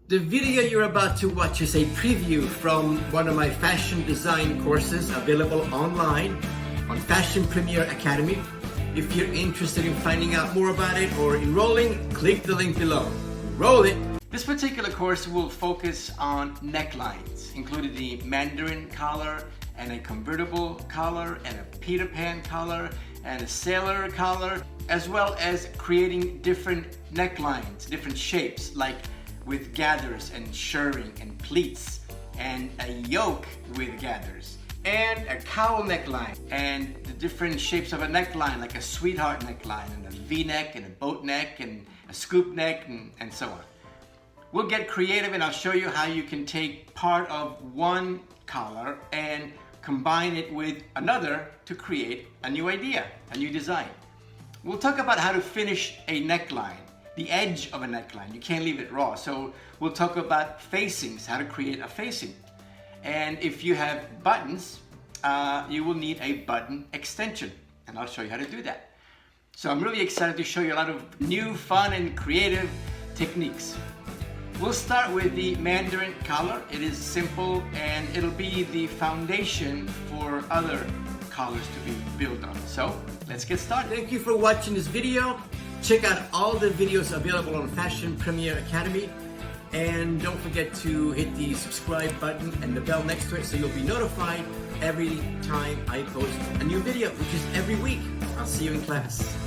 The video you're about to watch is a preview from one of my fashion design courses available online on Fashion Premier Academy. If you're interested in finding out more about it or enrolling, click the link below. Roll it! This particular course will focus on necklines, including the Mandarin collar and a convertible collar and a Peter Pan collar and a sailor collar, as well as creating different necklines, different shapes, like with gathers and shirring and pleats, and a yoke with gathers, and a cowl neckline, and the different shapes of a neckline, like a sweetheart neckline, and a V-neck, and a boat neck, and a scoop neck, and so on. We'll get creative, and I'll show you how you can take part of one collar and combine it with another to create a new idea, a new design. We'll talk about how to finish a neckline, the edge of a neckline. You can't leave it raw. So we'll talk about facings, how to create a facing. And if you have buttons, you will need a button extension, and I'll show you how to do that. So I'm really excited to show you a lot of new, fun, and creative techniques. We'll start with the Mandarin collar. It is simple, and it'll be the foundation for other collars to be built on. So let's get started. Thank you for watching this video. Check out all the videos available on Fashion Premier Academy, and don't forget to hit the subscribe button and the bell next to it so you'll be notified every time I post a new video, which is every week. I'll see you in class.